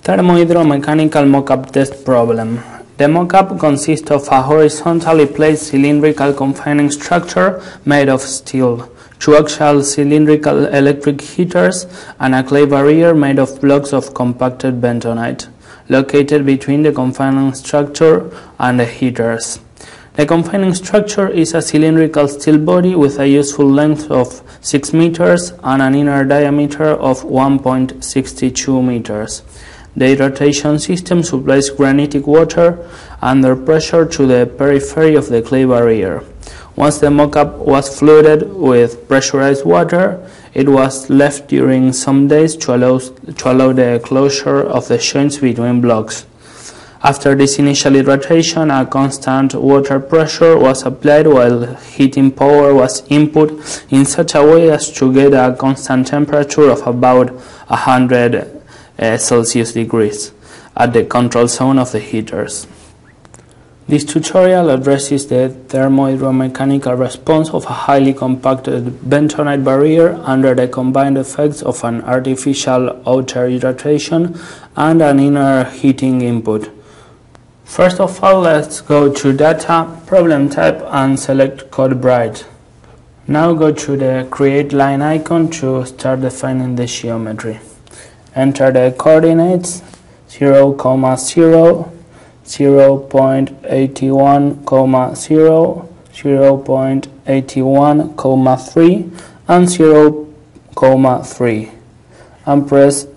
Thermo-Hydro-Mechanical mockup test problem. The mockup consists of a horizontally placed cylindrical confining structure made of steel, two axial cylindrical electric heaters, and a clay barrier made of blocks of compacted bentonite, located between the confining structure and the heaters. The confining structure is a cylindrical steel body with a useful length of 6 meters and an inner diameter of 1.62 meters. The rotation system supplies granitic water under pressure to the periphery of the clay barrier. Once the mockup was flooded with pressurized water, it was left during some days to allow the closure of the joints between blocks. After this initial rotation, a constant water pressure was applied while heating power was input in such a way as to get a constant temperature of about 100 Celsius degrees at the control zone of the heaters. This tutorial addresses the thermo-hydro-mechanical response of a highly compacted bentonite barrier under the combined effects of an artificial outer rotation and an inner heating input. First of all, let's go to Data, Problem Type, and select Code Bright. Now go to the Create Line icon to start defining the geometry. Enter the coordinates 0, 0, 0.81, 0, 0.81, 3, and 0, 3, and press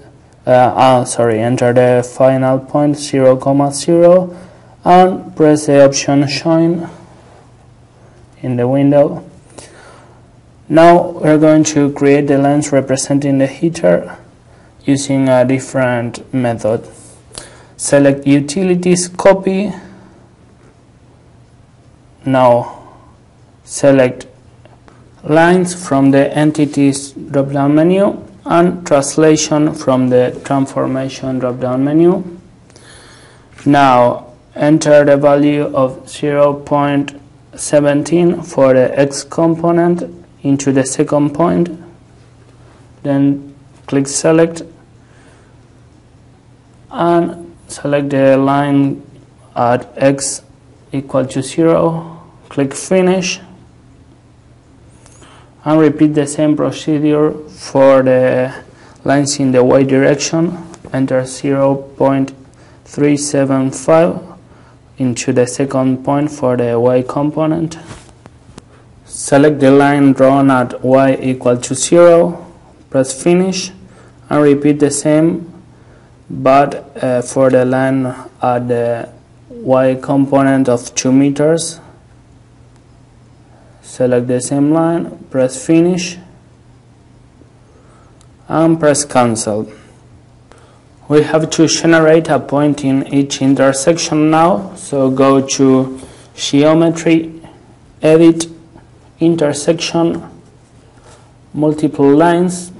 enter the final point 0, 0, and press the option Join in the window. Now we're going to create the lines representing the heater using a different method. Select Utilities, Copy. Now select Lines from the Entities drop-down menu and Translation from the Transformation drop-down menu. Now enter the value of 0.17 for the X component into the second point. Then click Select and select the line at X equal to 0. Click Finish and repeat the same procedure for the lines in the Y direction. Enter 0.375 into the second point for the Y component. Select the line drawn at Y equal to 0. Press Finish and repeat the same, but for the line at the Y component of 2 meters. Select the same line, press Finish, and press Cancel. We have to generate a point in each intersection now, so go to Geometry, Edit, Intersection, Multiple Lines,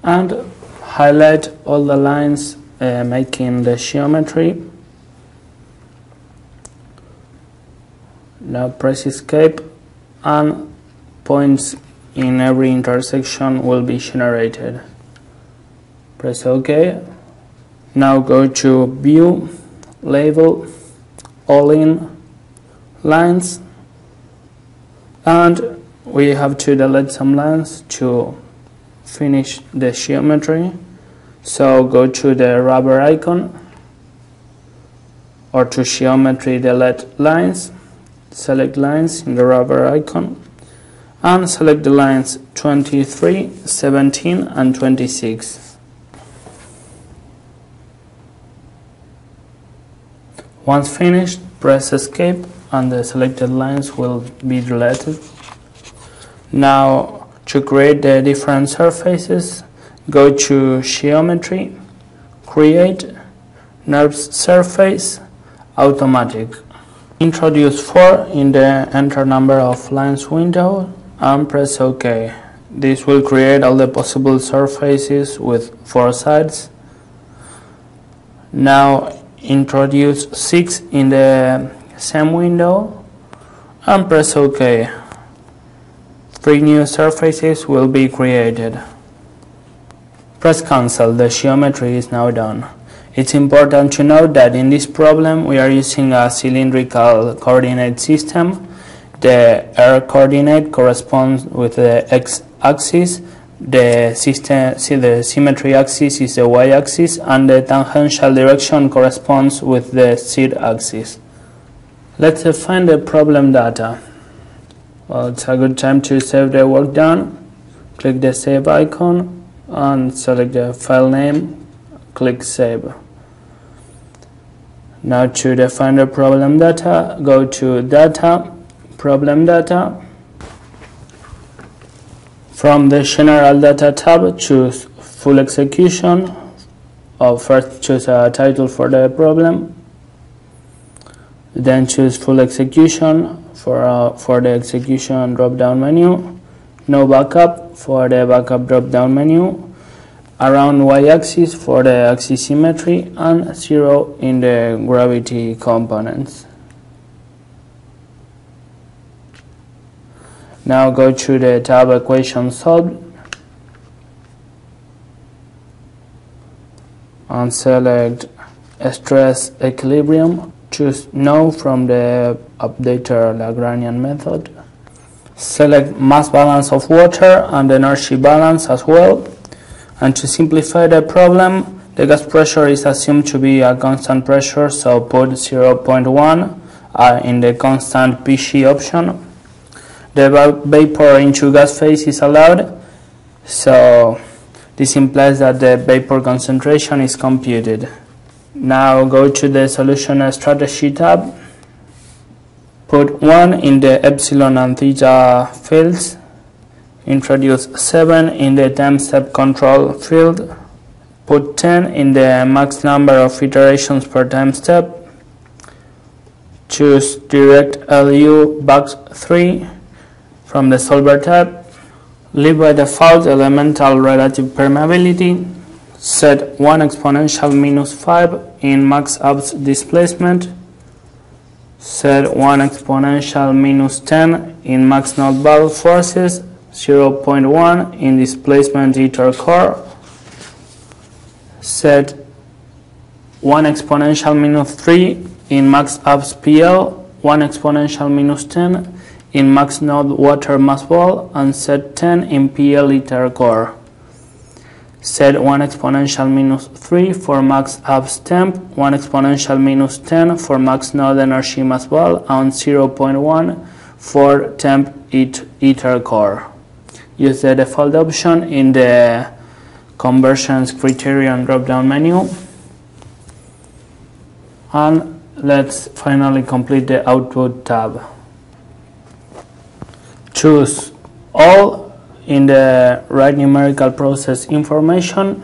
and highlight all the lines making the geometry. Now press Escape and points in every intersection will be generated. Press OK. Now go to View, Label, All In, Lines, and we have to delete some lines to finish the geometry. So go to the rubber icon or to Geometry, Delete Lines. Select Lines in the rubber icon and select the lines 23, 17 and 26. Once finished, press Escape and the selected lines will be deleted. Now to create the different surfaces, go to Geometry, Create, NURBS Surface, Automatic. Introduce 4 in the Enter Number of Lines window and press OK. This will create all the possible surfaces with 4 sides. Now introduce 6 in the same window and press OK. 3 new surfaces will be created. Press cancel, the geometry is now done. It's important to note that in this problem we are using a cylindrical coordinate system. The R coordinate corresponds with the x-axis, the symmetry axis is the y-axis, and the tangential direction corresponds with the z-axis. Let's define the problem data. Well, it's a good time to save the work done. Click the save icon and select the file name. Click save. Now to define the problem data, go to data, problem data. From the general data tab, choose full execution, or first choose a title for the problem, then choose full execution for the execution drop down menu, no backup for the backup drop down menu, around y-axis for the axis symmetry, and 0 in the gravity components. Now go to the tab equation solved and select stress equilibrium. Choose no from the updated Lagrangian method. Select mass balance of water and energy balance as well. And to simplify the problem, the gas pressure is assumed to be a constant pressure, so put 0.1 in the constant PG option. The vapor into gas phase is allowed, so this implies that the vapor concentration is computed. Now go to the solution strategy tab, put 1 in the epsilon and theta fields, introduce 7 in the time step control field, put 10 in the max number of iterations per time step, choose direct LU box 3 from the solver tab, leave by default elemental relative permeability, set 1 exponential minus 5 in max abs displacement, set 1 exponential minus 10 in max node valve forces, 0.1 in displacement ether core, set 1 exponential minus 3 in max abs PL, 1 exponential minus 10 in max node water mass ball, and set 10 in PL ether core. Set 1 exponential minus 3 for max abs temp, 1 exponential minus 10 for max node energy mass ball, and 0.1 for temp ether core. Use the default option in the conversions criterion drop down menu. And let's finally complete the output tab. Choose all in the write numerical process information,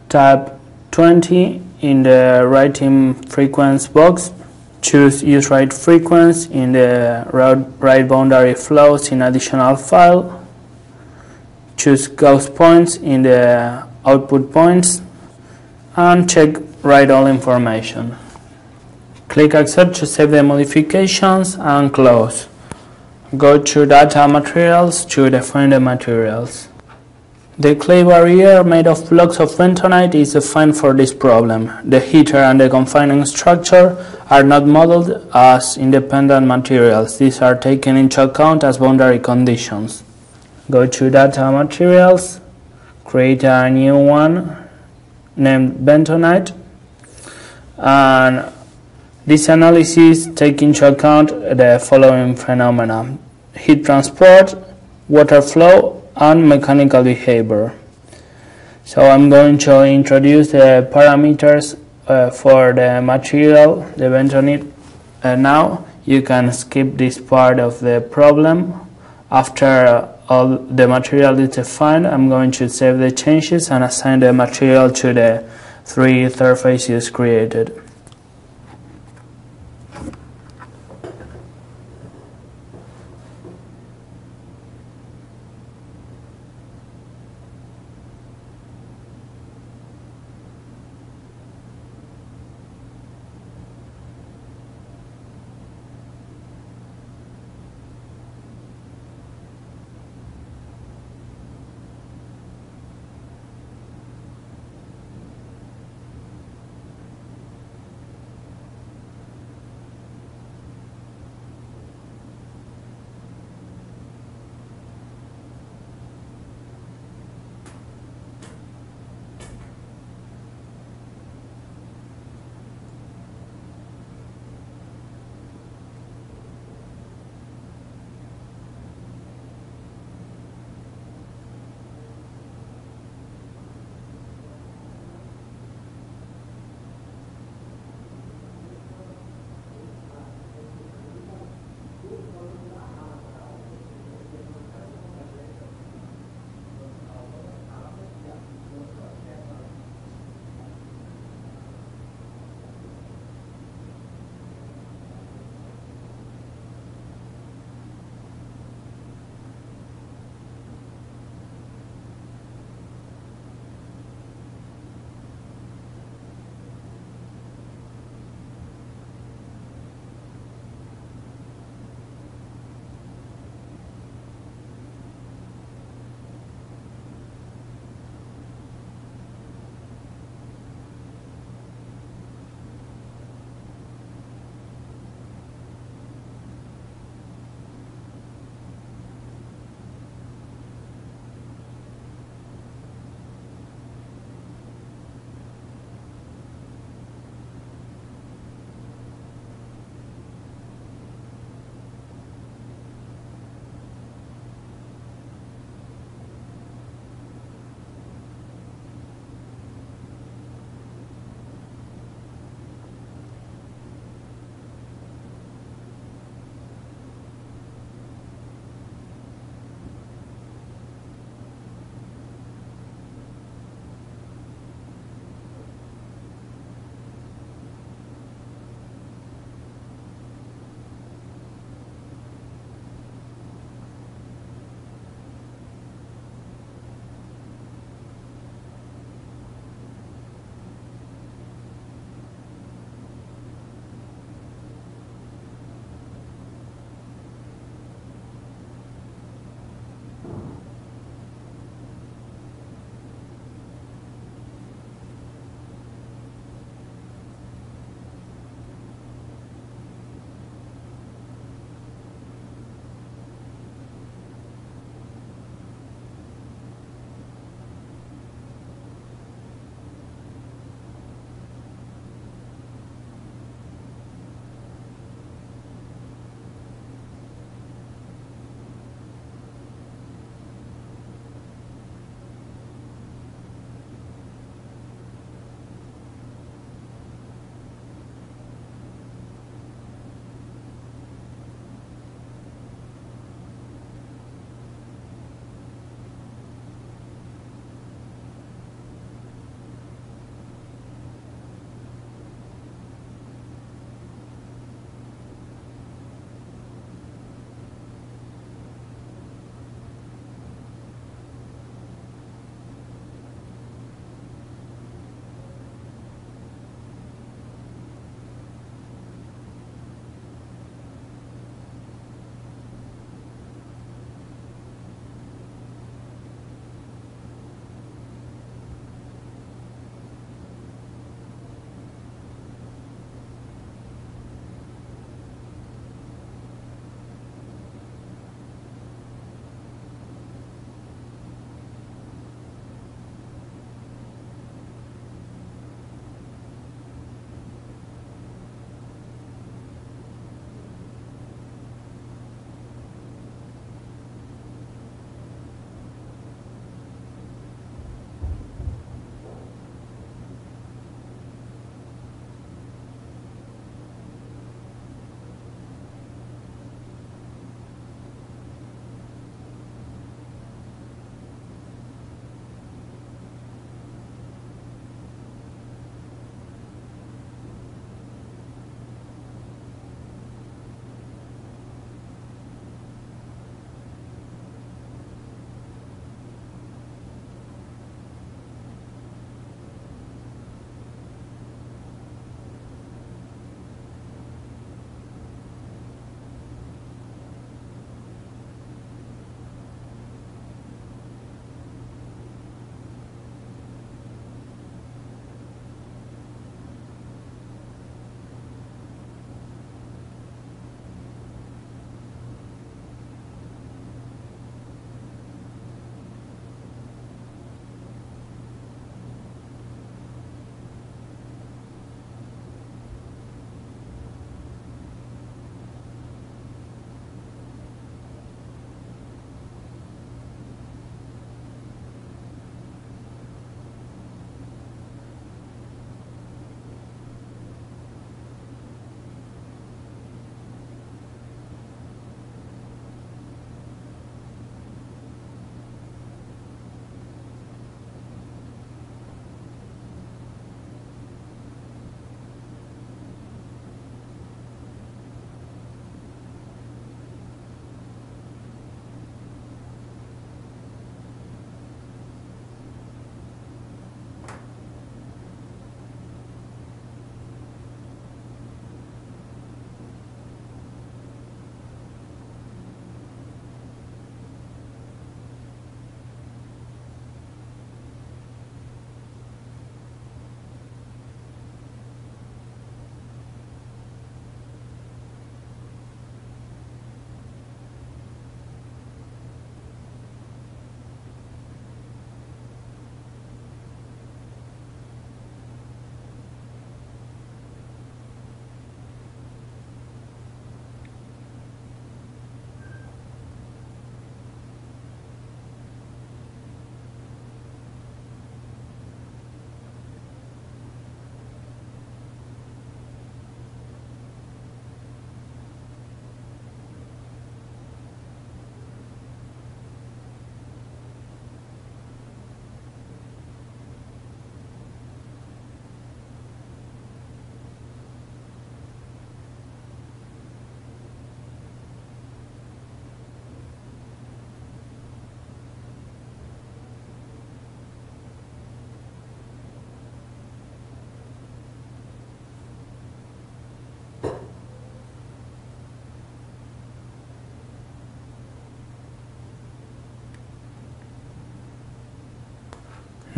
tab 20 in the writing frequency box, choose use write frequency in the write boundary flows in additional file, choose Gauss points in the output points, and check write all information. Click accept to save the modifications and close. Go to data materials to define the materials. The clay barrier made of blocks of bentonite is defined for this problem. The heater and the confining structure are not modeled as independent materials. These are taken into account as boundary conditions. Go to data materials, create a new one named bentonite, and this analysis takes into account the following phenomena: heat transport, water flow, and mechanical behavior. So I'm going to introduce the parameters for the material, the bentonite. Now you can skip this part of the problem. After all the material is defined, I'm going to save the changes and assign the material to the 3 surfaces created.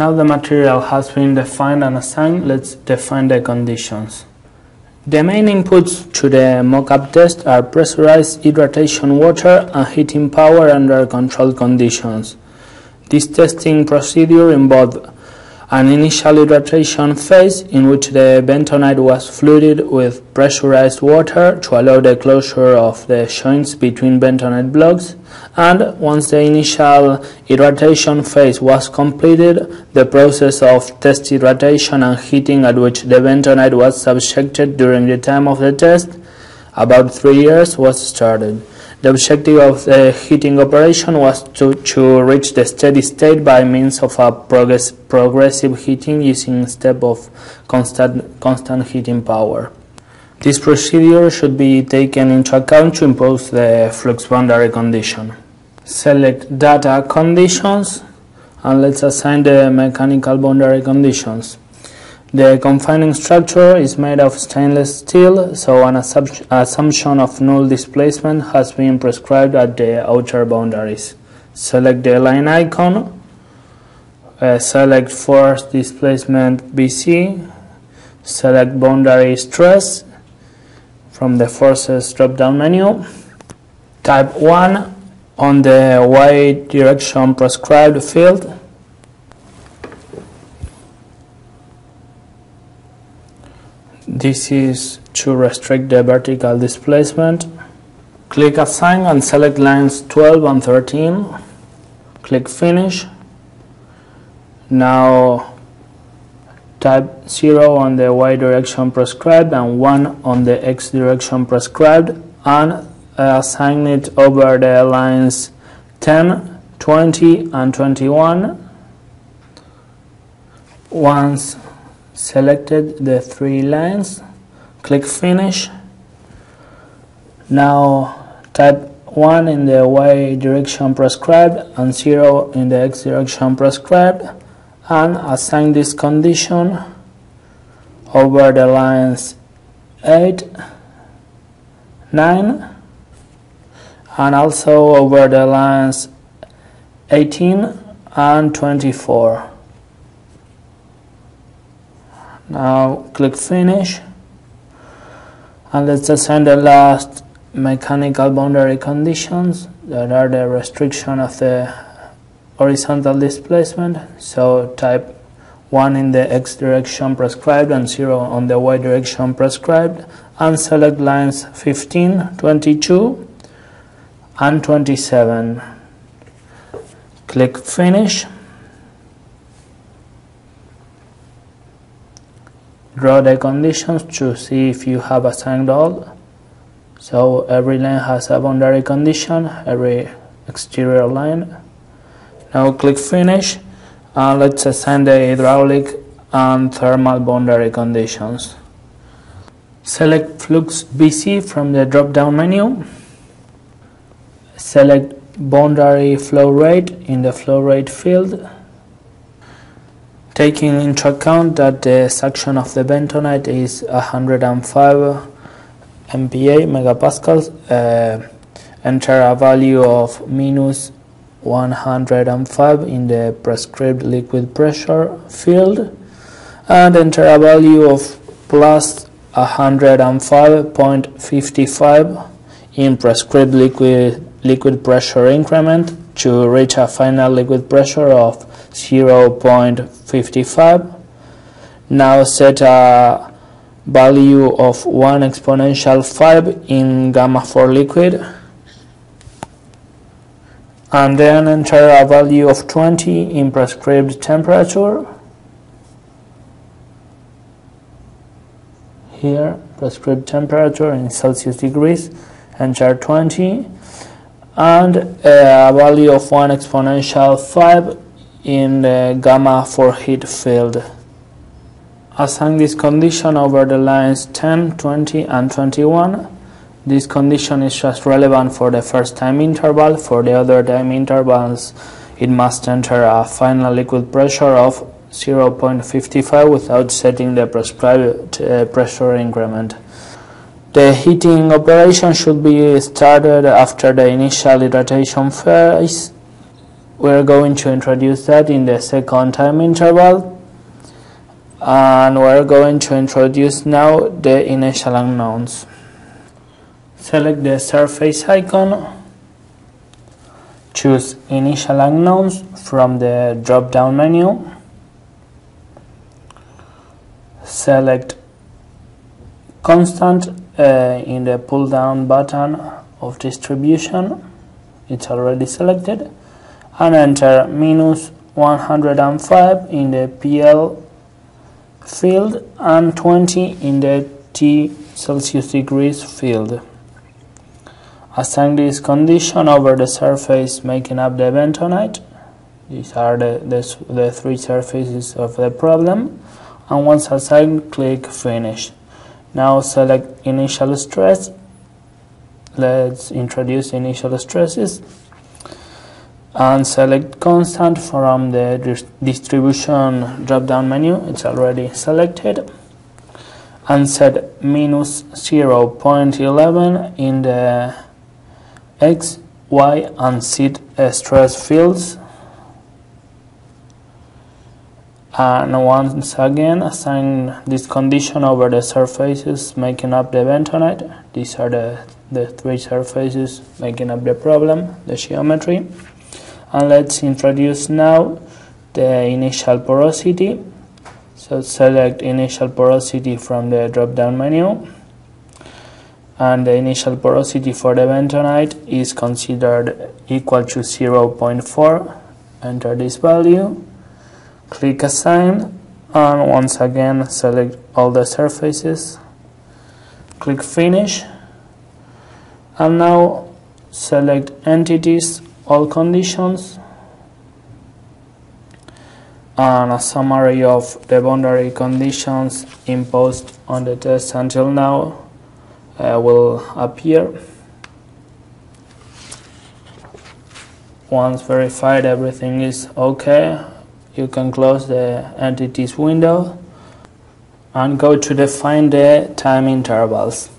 Now the material has been defined and assigned, let's define the conditions. The main inputs to the mock-up test are pressurized hydration water and heating power under controlled conditions. This testing procedure involved an initial hydration phase in which the bentonite was flooded with pressurized water to allow the closure of the joints between bentonite blocks, and once the initial hydration phase was completed, the process of test hydration and heating at which the bentonite was subjected during the time of the test, about 3 years, was started. The objective of the heating operation was to reach the steady state by means of a progressive heating using a step of constant heating power. This procedure should be taken into account to impose the flux boundary condition. Select data conditions and let's assign the mechanical boundary conditions. The confining structure is made of stainless steel, so an assumption of null displacement has been prescribed at the outer boundaries. Select the line icon, select force displacement BC, select boundary stress from the forces drop-down menu, type 1 on the y direction prescribed field, this is to restrict the vertical displacement. Click Assign and select lines 12 and 13. Click Finish. Now type 0 on the y direction prescribed and 1 on the x direction prescribed and assign it over the lines 10, 20 and 21. Once selected the 3 lines, click Finish. Now type 1 in the y direction prescribed and 0 in the x direction prescribed and assign this condition over the lines 8, 9 and also over the lines 18 and 24. Now click Finish and let's assign the last mechanical boundary conditions that are the restriction of the horizontal displacement. So type 1 in the x direction prescribed and 0 on the y direction prescribed and select lines 15, 22 and 27. Click Finish. Draw the conditions to see if you have assigned all. So every line has a boundary condition, every exterior line. Now click Finish and let's assign the hydraulic and thermal boundary conditions. Select Flux BC from the drop-down menu. Select boundary flow rate in the flow rate field. Taking into account that the suction of the bentonite is 105 MPa, megapascals, enter a value of minus 105 in the prescribed liquid pressure field and enter a value of plus 105.55 in prescribed liquid pressure increment to reach a final liquid pressure of 0.55. Now set a value of 1 exponential 5 in gamma for liquid and then enter a value of 20 in prescribed temperature. Here prescribed temperature in Celsius degrees, enter 20 and a value of 1 exponential 5 in the gamma for heat field. Assign this condition over the lines 10, 20 and 21. This condition is just relevant for the first time interval. For the other time intervals it must enter a final liquid pressure of 0.55 without setting the prescribed pressure increment. The heating operation should be started after the initial hydration phase we're going to introduce that in the second time interval, and we're going to introduce now the initial unknowns. Select the surface icon, choose initial unknowns from the drop-down menu, select constant in the pull-down button of distribution, it's already selected, and enter minus 105 in the PL field and 20 in the T Celsius degrees field. Assign this condition over the surface making up the bentonite. These are the three surfaces of the problem, and once assigned, click finish. Now select initial stress. Let's introduce initial stresses and select constant from the distribution drop-down menu, it's already selected, and set minus 0.11 in the X, Y and Z stress fields, and once again assign this condition over the surfaces making up the bentonite. These are the three surfaces making up the problem, the geometry. And let's introduce now the initial porosity. So select initial porosity from the drop-down menu, and the initial porosity for the bentonite is considered equal to 0.4. Enter this value, click assign, and once again select all the surfaces, click finish, and now select entities, all conditions, and a summary of the boundary conditions imposed on the test until now will appear. Once verified everything is okay, you can close the entities window and go to define the time intervals.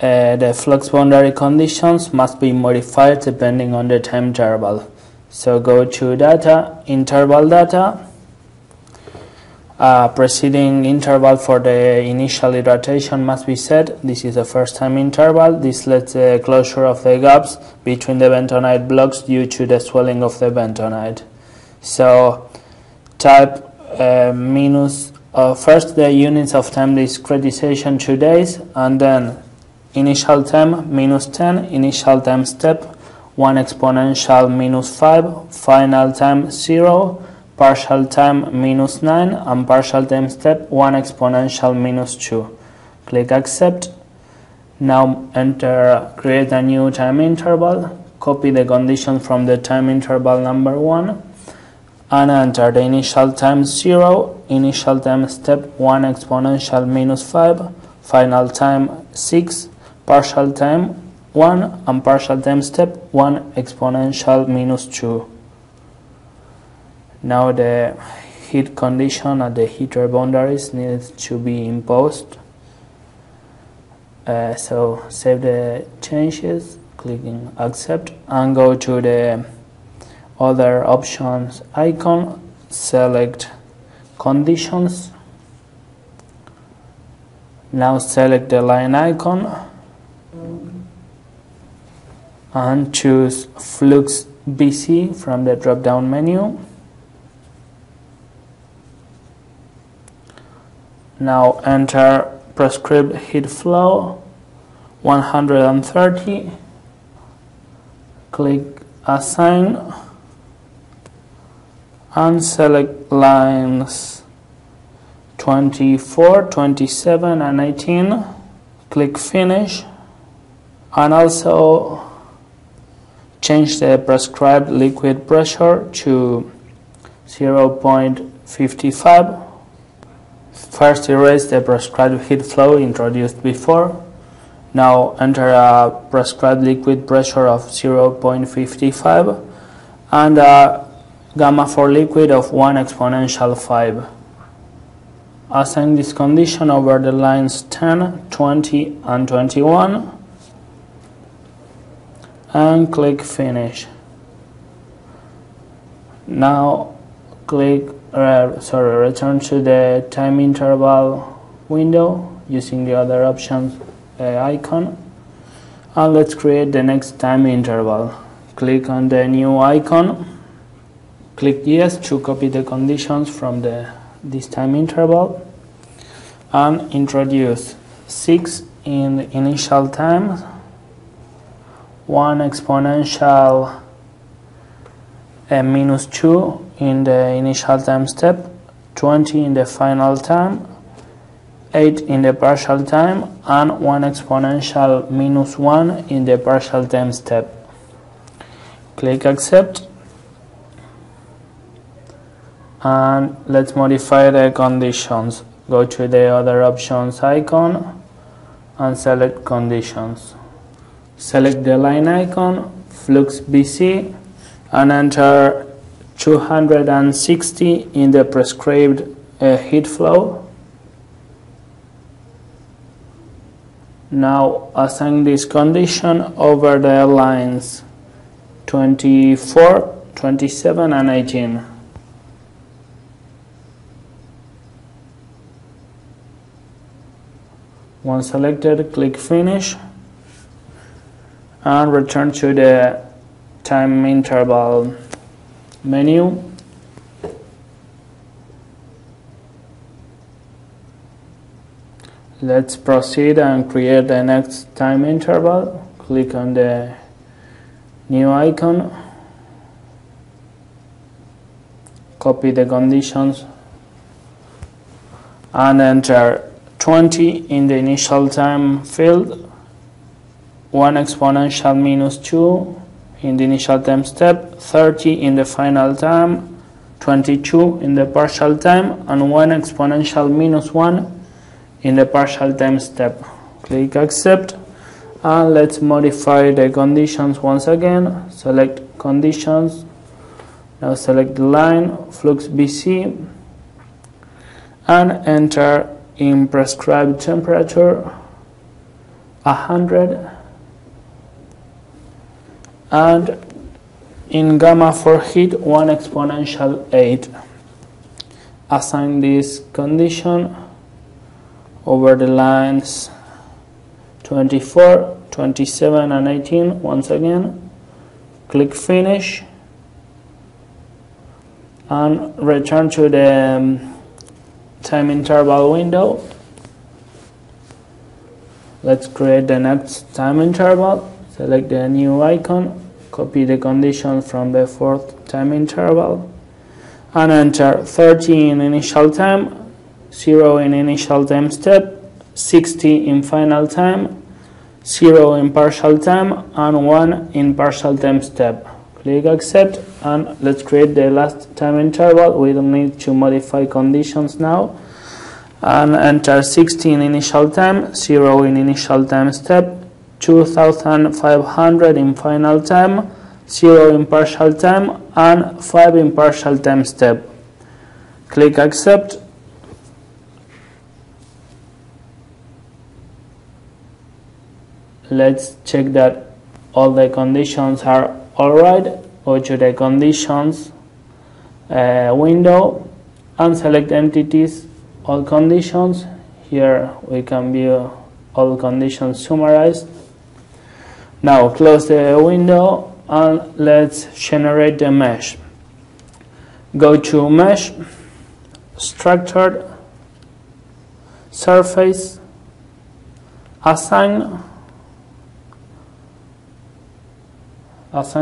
The flux boundary conditions must be modified depending on the time interval. So go to data, interval data, preceding interval for the initial iteration must be set. This is the first time interval. This lets the closure of the gaps between the bentonite blocks due to the swelling of the bentonite. So type first the units of time discretization 2 days, and then initial time minus 10, initial time step 1 exponential minus 5, final time 0, partial time minus 9, and partial time step 1 exponential minus 2. Click accept. Now create a new time interval, copy the condition from the time interval number 1, and enter the initial time 0, initial time step 1 exponential minus 5, final time 6, partial time 1, and partial time step 1 exponential minus 2. Now the heat condition at the heater boundaries needs to be imposed. So save the changes, clicking accept, and go to the other options icon, select conditions. Now select the line icon and choose Flux BC from the drop-down menu. Now enter prescribed heat flow 130, click assign, and select lines 24, 27 and 18, click finish, and also change the prescribed liquid pressure to 0.55. First erase the prescribed heat flow introduced before. Now enter a prescribed liquid pressure of 0.55 and a gamma for liquid of 1 exponential 5. Assign this condition over the lines 10, 20 and 21 and click finish. Now return to the time interval window using the other options icon, and let's create the next time interval. Click on the new icon, click yes to copy the conditions from this time interval, and introduce 6 in the initial time, 1 exponential minus 2 in the initial time step, 20 in the final time, 8 in the partial time, and 1 exponential minus 1 in the partial time step. Click accept, and let's modify the conditions. Go to the other options icon and select conditions. Select the line icon, Flux BC, and enter 260 in the prescribed heat flow. Now assign this condition over the lines 24, 27 and 18. Once selected, click finish and return to the time interval menu. Let's proceed and create the next time interval. Click on the new icon, copy the conditions and enter 20 in the initial time field, 1 exponential minus 2 in the initial time step, 30 in the final time, 22 in the partial time, and 1 exponential minus 1 in the partial time step. Click accept, and let's modify the conditions once again. Select conditions, now select the line Flux BC and enter in prescribed temperature 100, and in gamma for heat 1 exponential 8. Assign this condition over the lines 24, 27 and 18 once again. Click finish and return to the time interval window. Let's create the next time interval. Select the new icon, copy the condition from the fourth time interval and enter 30 in initial time, 0 in initial time step, 60 in final time, 0 in partial time and 1 in partial time step. Click accept, and let's create the last time interval. We don't need to modify conditions now, and enter 60 in initial time, 0 in initial time step, 2500 in final time, 0 in partial time and 5 in partial time step. Click accept, let's check that all the conditions are alright. Go to the conditions window and select entities, all conditions. Here we can view all conditions summarized. Now close the window and let's generate the mesh. Go to mesh, structured, surface, assign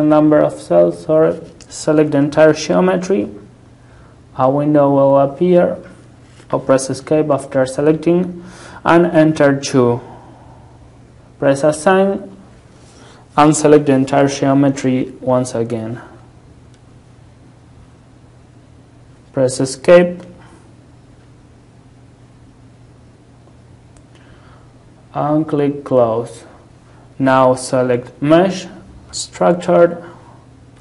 number of cells, select the entire geometry. A window will appear, or press escape after selecting and enter 2. Press assign and select the entire geometry once again. Press escape and click close. Now select mesh, structured,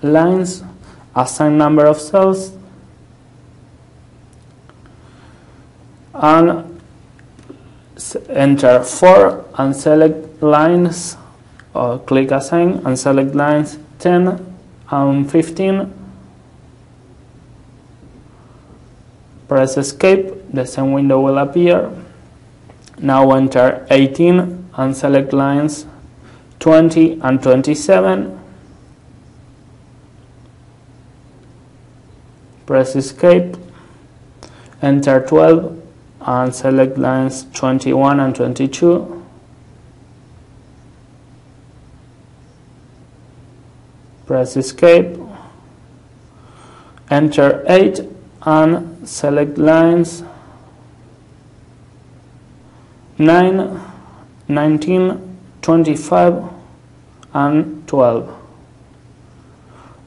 lines, assign number of cells and enter 4 and select lines, or click assign and select lines 10 and 15 Press escape, the same window will appear. Now enter 18 and select lines 20 and 27. Press escape, enter 12 and select lines 21 and 22. Press escape, enter 8 and select lines 9, 19, 25 and 12.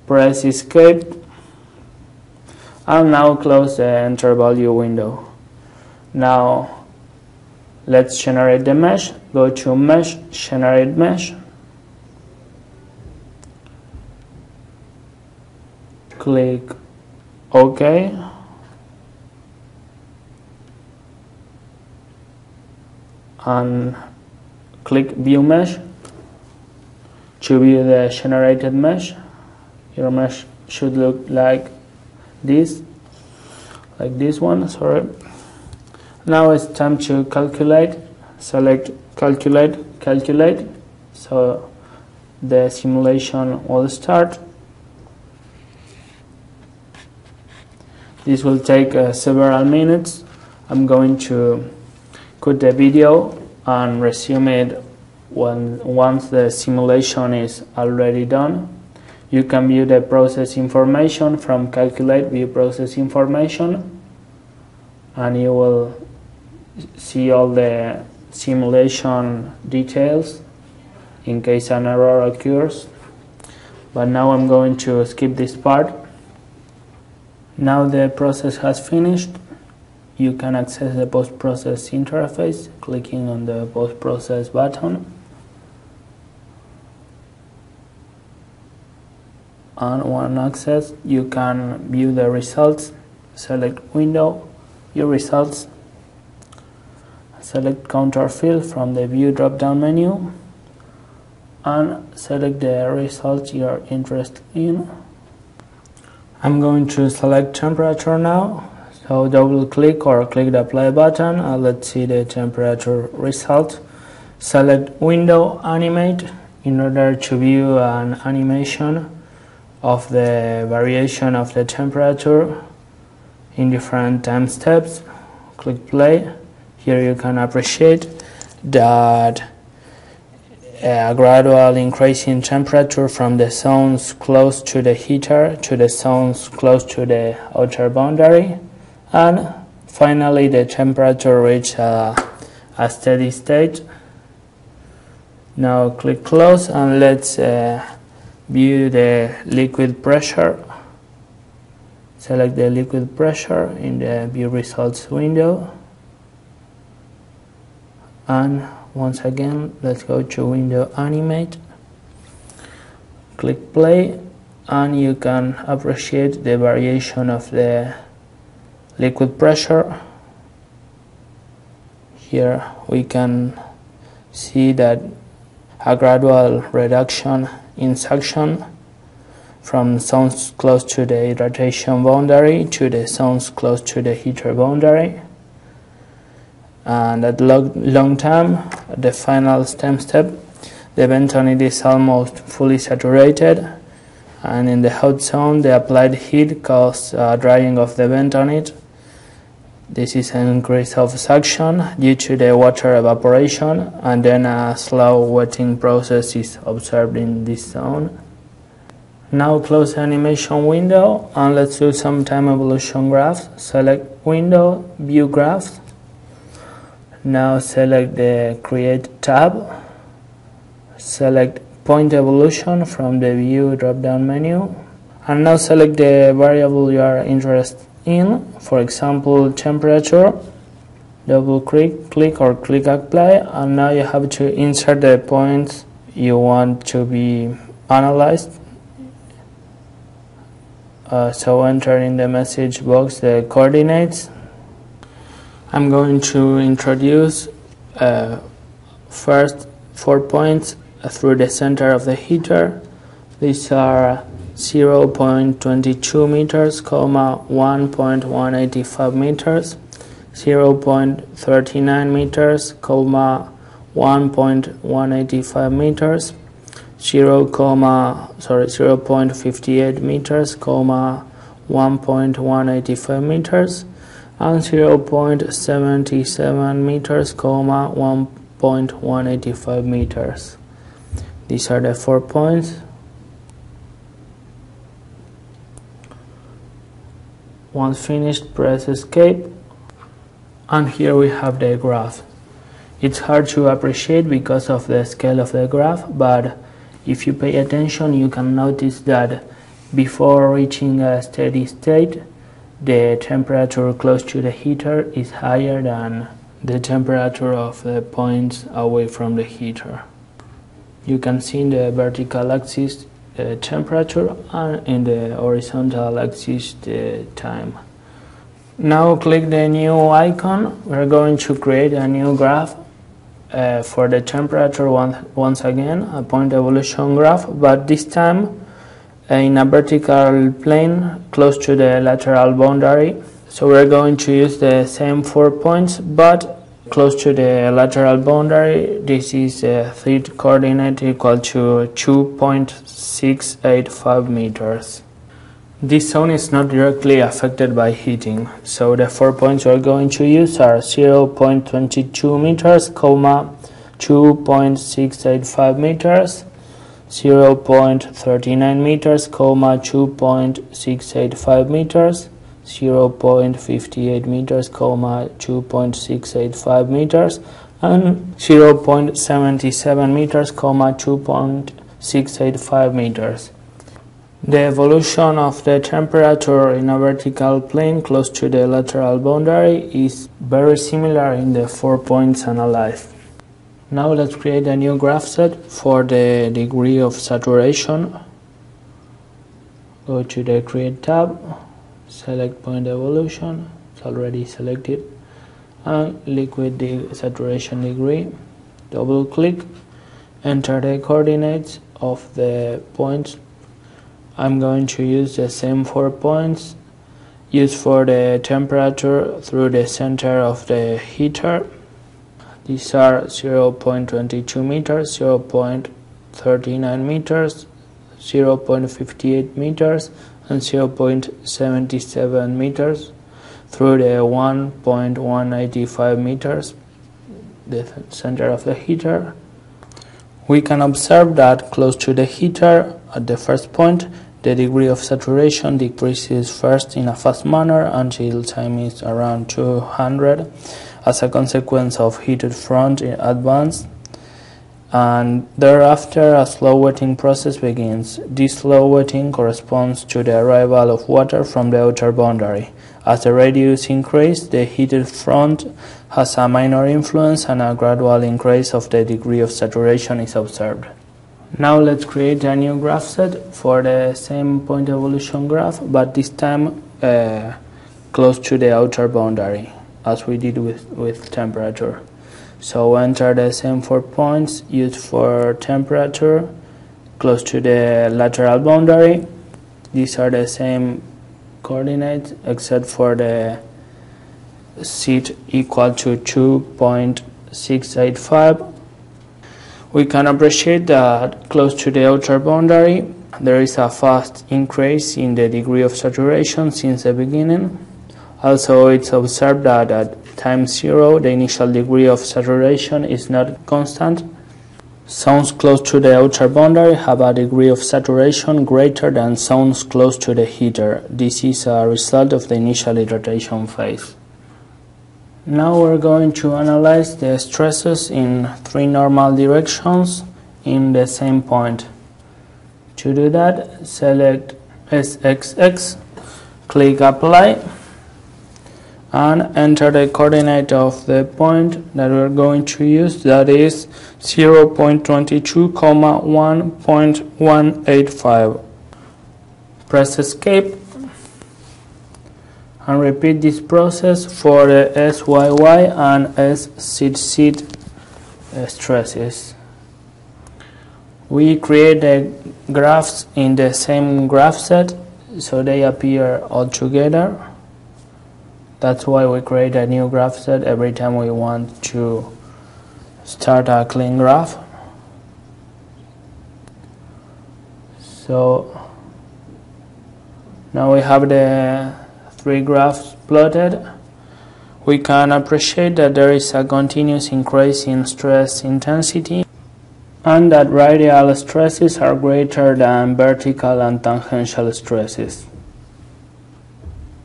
Press escape and now close the enter value window. Now let's generate the mesh. Go to mesh, generate mesh. Click OK. And click view mesh to view the generated mesh. Your mesh should look like this one, sorry. Now it's time to calculate. Select calculate, calculate. So the simulation will start. This will take several minutes. I'm going to cut the video and resume it once the simulation is already done. You can view the process information from calculate, view process information, and you will see all the simulation details in case an error occurs. But now I'm going to skip this part. Now the process has finished. You can access the post-process interface clicking on the post-process button. And when accessed, you can view the results. Select window, view results. Select counter field from the view drop-down menu and select the results you are interested in. I'm going to select temperature now. So double click or click the play button and let's see the temperature result. Select window animate in order to view an animation of the variation of the temperature in different time steps. Click play. Here you can appreciate that a gradual increase in temperature from the zones close to the heater to the zones close to the outer boundary. And finally the temperature reached a steady state. Now click close and let's view the liquid pressure. Select the liquid pressure in the view results window. And once again let's go to window animate. Click play and you can appreciate the variation of the liquid pressure. Here we can see that a gradual reduction in suction from zones close to the hydratation boundary to the zones close to the heater boundary. And at long time, the final time step, the bentonite is almost fully saturated, and in the hot zone the applied heat causes drying of the bentonite. This is an increase of suction due to the water evaporation, and then a slow wetting process is observed in this zone. Now close the animation window and let's do some time evolution graphs. Select window, view graphs. Now select the create tab. Select point evolution from the view drop-down menu. And now select the variable you are interested in, for example temperature. Double click or click apply, and now you have to insert the points you want to be analyzed. So enter in the message box the coordinates. I'm going to introduce first 4 points through the center of the heater. These are 0.22 meters, 1.185 meters, 0.39 meters, 1.185 meters, 0.58 meters, 1.185 meters, and 0.77 meters, 1.185 meters. These are the 4 points. Once finished, press escape, and here we have the graph. It's hard to appreciate because of the scale of the graph, but if you pay attention, you can notice that before reaching a steady state, the temperature close to the heater is higher than the temperature of the points away from the heater. You can see in the vertical axis the temperature and in the horizontal axis the time. Now click the new icon. We're going to create a new graph for the temperature once again, a point evolution graph, but this time in a vertical plane close to the lateral boundary. So we're going to use the same 4 points, but close to the lateral boundary. This is a theta coordinate equal to 2.685 meters. This zone is not directly affected by heating, so the 4 points we're going to use are 0.22 meters, 2.685 meters, 0.39 meters, 2.685 meters, 0.58 meters, 2.685 meters, and 0.77 meters, 2.685 meters. The evolution of the temperature in a vertical plane close to the lateral boundary is very similar in the 4 points analyzed. Now let's create a new graph set for the degree of saturation. Go to the Create tab, select Point Evolution, it's already selected, and liquid saturation degree. Double click, enter the coordinates of the points. I'm going to use the same 4 points used for the temperature through the center of the heater. These are 0.22 meters, 0.39 meters, 0.58 meters, and 0.77 meters through the 1.185 meters, the center of the heater. We can observe that close to the heater, at the first point, the degree of saturation decreases first in a fast manner until time is around 200 as a consequence of heated front in advance, and thereafter a slow wetting process begins. This slow wetting corresponds to the arrival of water from the outer boundary. As the radius increases, the heated front has a minor influence and a gradual increase of the degree of saturation is observed. Now let's create a new graph set for the same point evolution graph, but this time close to the outer boundary, as we did with temperature. So enter the same 4 points used for temperature close to the lateral boundary. These are the same coordinates except for the z equal to 2.685. We can appreciate that close to the outer boundary there is a fast increase in the degree of saturation since the beginning. Also, it's observed that at time 0 the initial degree of saturation is not constant. Zones close to the outer boundary have a degree of saturation greater than zones close to the heater. This is a result of the initial hydratation phase. Now we're going to analyze the stresses in 3 normal directions in the same point. To do that, select SXX, click Apply, and enter the coordinate of the point that we're going to use, that is 0.22, 1.185. Press Escape and repeat this process for the SYY and SZZ stresses. We create the graphs in the same graph set, so they appear all together. That's why we create a new graph set every time we want to start a clean graph. So now we have the three graphs plotted. We can appreciate that there is a continuous increase in stress intensity and that radial stresses are greater than vertical and tangential stresses.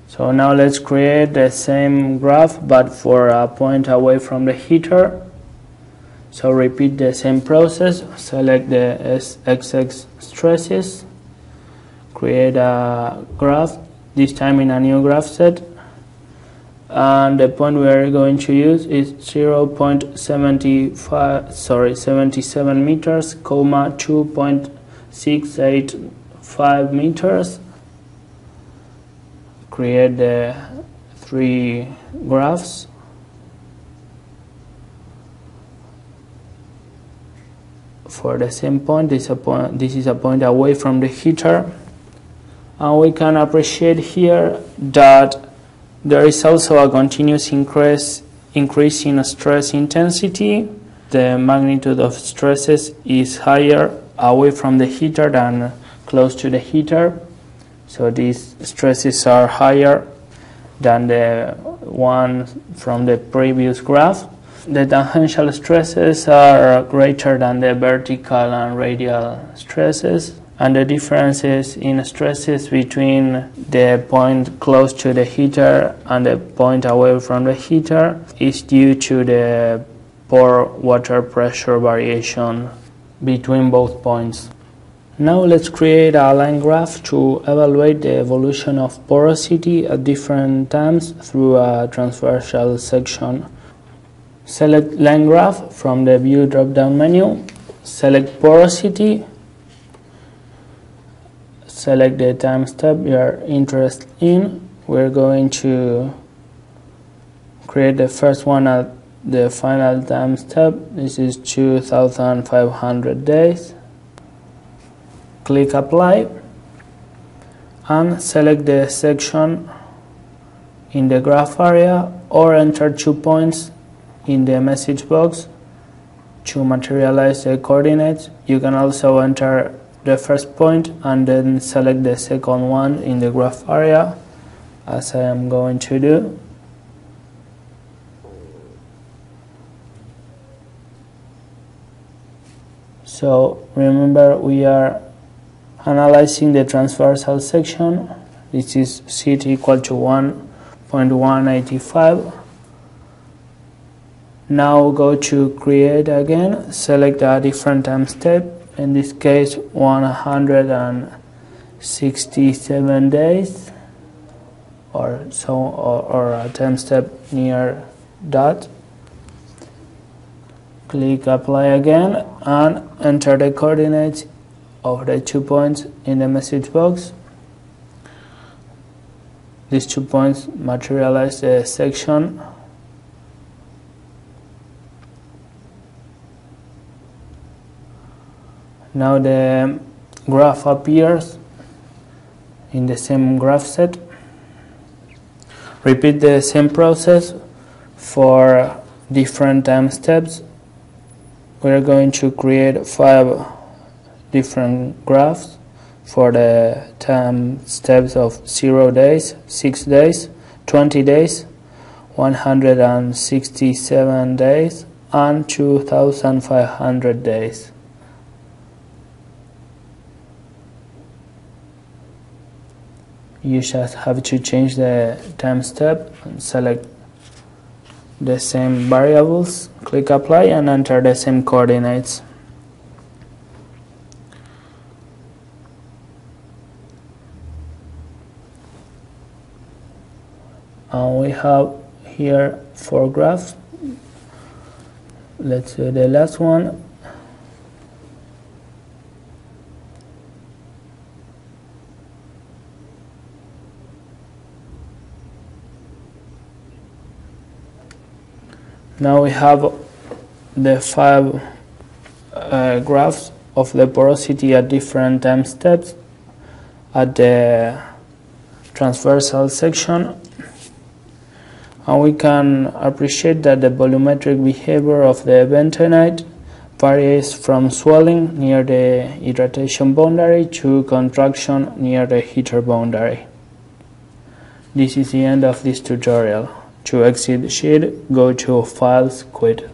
So now let's create the same graph but for a point away from the heater. So repeat the same process, select the SXX stresses, create a graph, this time in a new graph set, and the point we are going to use is 0.77 meters, 2.685 meters. Create the three graphs. For the same point, this is a point away from the heater, and we can appreciate here that there is also a continuous increase in stress intensity. The magnitude of stresses is higher away from the heater than close to the heater, so these stresses are higher than the one from the previous graph. The tangential stresses are greater than the vertical and radial stresses, and the differences in stresses between the point close to the heater and the point away from the heater is due to the pore water pressure variation between both points. Now let's create a line graph to evaluate the evolution of porosity at different times through a transversal section. Select line graph from the view drop-down menu, select porosity, select the time step you are interested in. We're going to create the first one at the final time step. This is 2,500 days. Click apply and select the section in the graph area or enter 2 points in the message box to materialize the coordinates. You can also enter the first point and then select the second one in the graph area, as I am going to do. So remember, we are analyzing the transversal section. This is CT equal to 1.185. Now go to create again, select a different time step, in this case 167 days or so, or a time step near that. Click apply again and enter the coordinates of the 2 points in the message box. These 2 points materialize the section. Now the graph appears in the same graph set. Repeat the same process for different time steps. We are going to create 5 different graphs for the time steps of 0 days, 6 days, 20 days, 167 days, and 2,500 days. You just have to change the time step and select the same variables, click apply and enter the same coordinates. And we have here 4 graphs. Let's do the last one. Now we have the 5 graphs of the porosity at different time steps at the transversal section, and we can appreciate that the volumetric behavior of the bentonite varies from swelling near the hydratation boundary to contraction near the heater boundary. This is the end of this tutorial. To exit the sheet, go to Files, Quit.